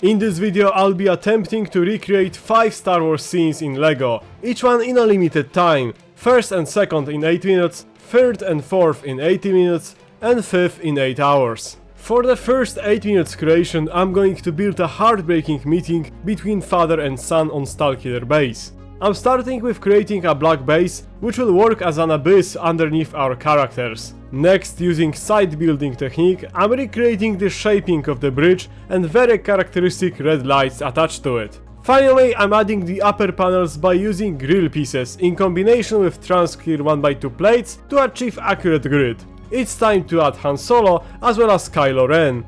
In this video I'll be attempting to recreate 5 Star Wars scenes in LEGO, each one in a limited time, first and second in 8 minutes, third and fourth in 80 minutes, and fifth in 8 hours. For the first 8 minutes creation I'm going to build a heartbreaking meeting between father and son on Starkiller Base. I'm starting with creating a black base, which will work as an abyss underneath our characters. Next, using side building technique, I'm recreating the shaping of the bridge and very characteristic red lights attached to it. Finally, I'm adding the upper panels by using grill pieces in combination with transclear 1x2 plates to achieve accurate grid. It's time to add Han Solo as well as Kylo Ren.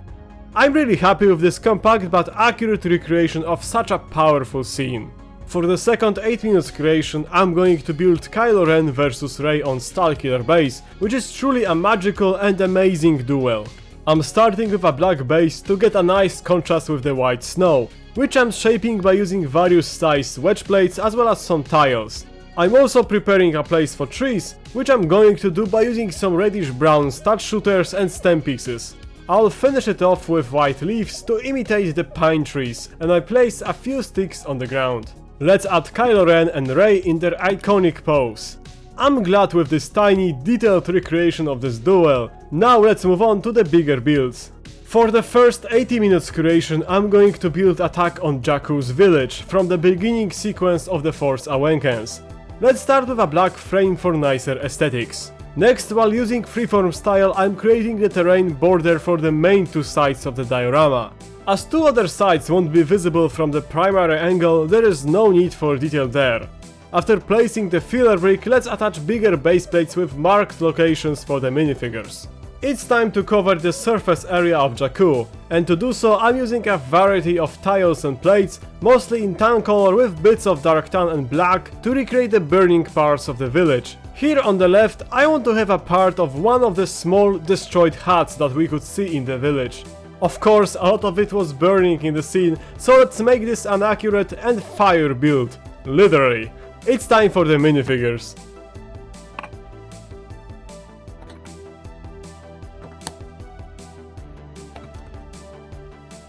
I'm really happy with this compact but accurate recreation of such a powerful scene. For the second 8 minutes creation, I'm going to build Kylo Ren vs Rey on Starkiller Base, which is truly a magical and amazing duel. I'm starting with a black base to get a nice contrast with the white snow, which I'm shaping by using various sized wedge plates as well as some tiles. I'm also preparing a place for trees, which I'm going to do by using some reddish brown stud shooters and stem pieces. I'll finish it off with white leaves to imitate the pine trees, and I place a few sticks on the ground. Let's add Kylo Ren and Rey in their iconic pose. I'm glad with this tiny, detailed recreation of this duel. Now let's move on to the bigger builds. For the first 80 minutes creation, I'm going to build attack on Jakku's village from the beginning sequence of the Force Awakens. Let's start with a black frame for nicer aesthetics. Next, while using freeform style, I'm creating the terrain border for the main two sides of the diorama. As two other sides won't be visible from the primary angle, there is no need for detail there. After placing the filler brick, let's attach bigger base plates with marked locations for the minifigures. It's time to cover the surface area of Jakku, and to do so I'm using a variety of tiles and plates, mostly in tan color with bits of dark tan and black to recreate the burning parts of the village. Here on the left I want to have a part of one of the small destroyed huts that we could see in the village. Of course, a lot of it was burning in the scene, so let's make this an accurate and fire build. Literally. It's time for the minifigures.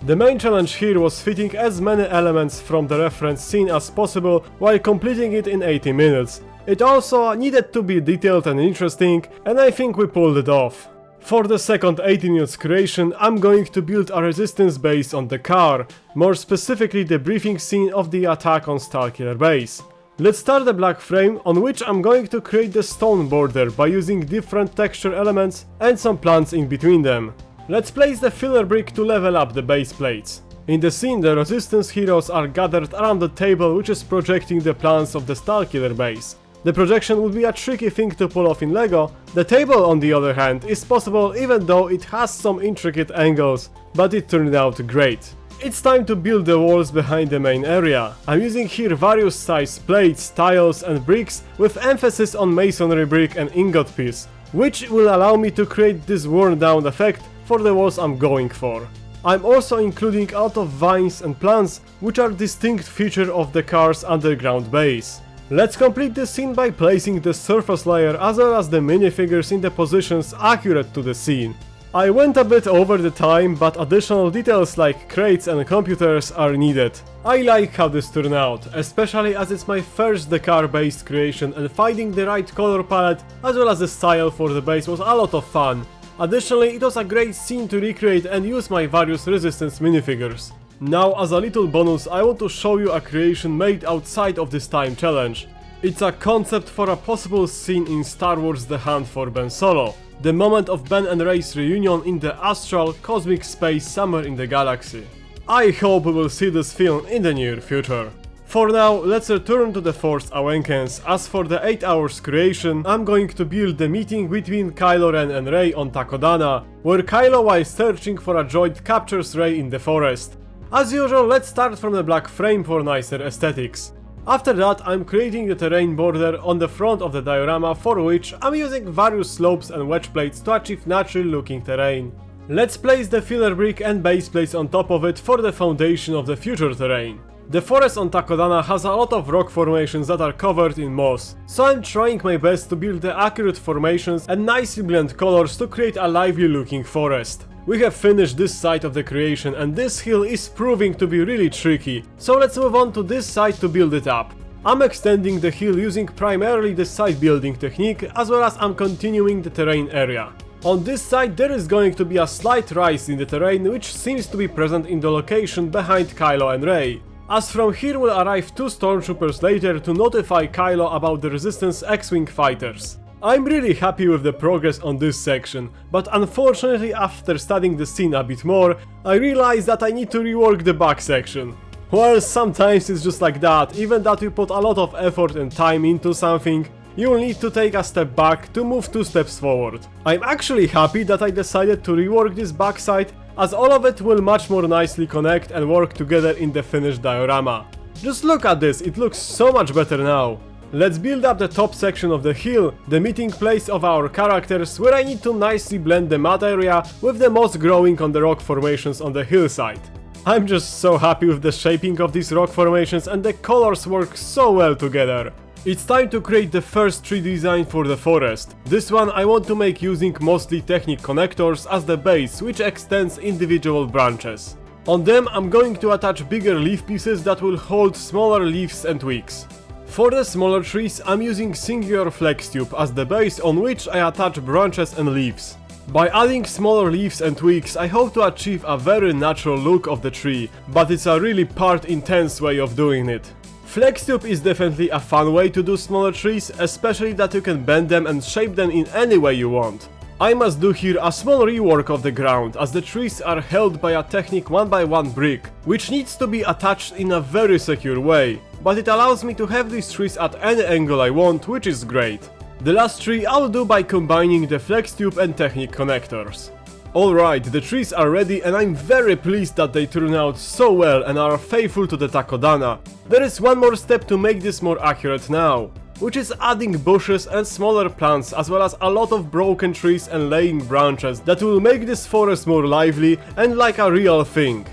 The main challenge here was fitting as many elements from the reference scene as possible while completing it in 80 minutes. It also needed to be detailed and interesting, and I think we pulled it off. For the second 80 minutes creation, I'm going to build a resistance base on the car, more specifically the briefing scene of the attack on Starkiller Base. Let's start the black frame, on which I'm going to create the stone border by using different texture elements and some plants in between them. Let's place the filler brick to level up the base plates. In the scene, the resistance heroes are gathered around the table which is projecting the plans of the Starkiller Base. The projection would be a tricky thing to pull off in LEGO. The table, on the other hand, is possible even though it has some intricate angles, but it turned out great. It's time to build the walls behind the main area. I'm using here various sized plates, tiles and bricks with emphasis on masonry brick and ingot piece, which will allow me to create this worn down effect for the walls I'm going for. I'm also including a lot of vines and plants, which are distinct feature of the car's underground base. Let's complete this scene by placing the surface layer as well as the minifigures in the positions accurate to the scene. I went a bit over the time, but additional details like crates and computers are needed. I like how this turned out, especially as it's my first Dakar based creation, and finding the right color palette as well as the style for the base was a lot of fun. Additionally, it was a great scene to recreate and use my various resistance minifigures. Now, as a little bonus, I want to show you a creation made outside of this time challenge. It's a concept for a possible scene in Star Wars The Hunt for Ben Solo. The moment of Ben and Rey's reunion in the astral cosmic space somewhere in the galaxy. I hope we will see this film in the near future. For now, let's return to the Force Awakens. As for the 8 hours creation, I'm going to build the meeting between Kylo Ren and Rey on Takodana, where Kylo, while searching for a droid, captures Rey in the forest. As usual, let's start from the black frame for nicer aesthetics. After that, I'm creating the terrain border on the front of the diorama, for which I'm using various slopes and wedge plates to achieve natural looking terrain. Let's place the filler brick and base plates on top of it for the foundation of the future terrain. The forest on Takodana has a lot of rock formations that are covered in moss, so I'm trying my best to build the accurate formations and nicely blend colors to create a lively looking forest. We have finished this side of the creation and this hill is proving to be really tricky, so let's move on to this side to build it up. I'm extending the hill using primarily the side building technique, as well as I'm continuing the terrain area. On this side there is going to be a slight rise in the terrain, which seems to be present in the location behind Kylo and Rey, as from here will arrive 2 stormtroopers later to notify Kylo about the Resistance X-Wing fighters. I'm really happy with the progress on this section, but unfortunately after studying the scene a bit more, I realized that I need to rework the back section. Well, sometimes it's just like that, even that you put a lot of effort and time into something, you'll need to take a step back to move 2 steps forward. I'm actually happy that I decided to rework this backside, as all of it will much more nicely connect and work together in the finished diorama. Just look at this, it looks so much better now. Let's build up the top section of the hill, the meeting place of our characters, where I need to nicely blend the mud area with the moss growing on the rock formations on the hillside. I'm just so happy with the shaping of these rock formations and the colors work so well together. It's time to create the first tree design for the forest. This one I want to make using mostly Technic connectors as the base, which extends individual branches. On them I'm going to attach bigger leaf pieces that will hold smaller leaves and twigs. For the smaller trees, I'm using singular flex tube as the base on which I attach branches and leaves. By adding smaller leaves and twigs, I hope to achieve a very natural look of the tree, but it's a really part-intense way of doing it. Flex tube is definitely a fun way to do smaller trees, especially that you can bend them and shape them in any way you want. I must do here a small rework of the ground, as the trees are held by a Technic 1x1 brick, which needs to be attached in a very secure way, but it allows me to have these trees at any angle I want, which is great. The last tree I'll do by combining the flex tube and Technic connectors. Alright, the trees are ready and I'm very pleased that they turn out so well and are faithful to the Takodana. There is one more step to make this more accurate now, which is adding bushes and smaller plants, as well as a lot of broken trees and laying branches that will make this forest more lively and like a real thing.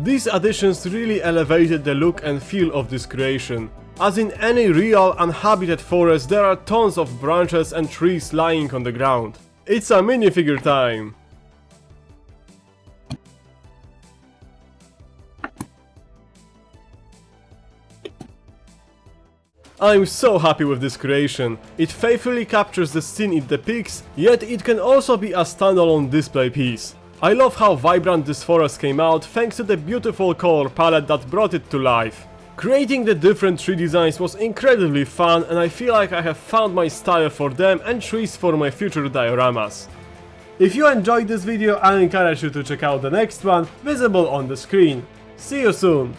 These additions really elevated the look and feel of this creation. As in any real uninhabited forest, there are tons of branches and trees lying on the ground. It's a minifigure time! I'm so happy with this creation. It faithfully captures the scene it depicts, yet it can also be a standalone display piece. I love how vibrant this forest came out thanks to the beautiful color palette that brought it to life. Creating the different tree designs was incredibly fun and I feel like I have found my style for them and trees for my future dioramas. If you enjoyed this video, I encourage you to check out the next one, visible on the screen. See you soon!